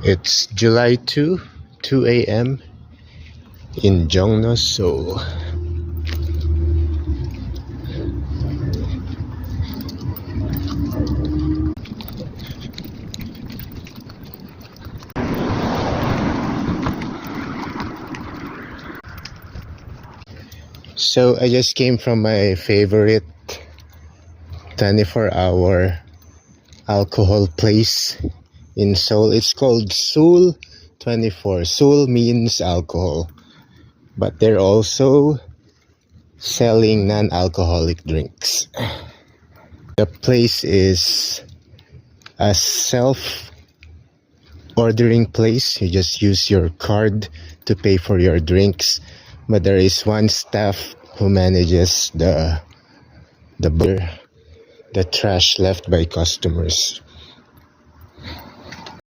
It's July 2 a.m. in Jongno, Seoul. So I just came from my favorite 24-hour alcohol place in Seoul. It's called Seoul 24. Seoul means alcohol, but they're also selling non-alcoholic drinks. The place is a self-ordering place. You just use your card to pay for your drinks, but there is one staff who manages the trash left by customers.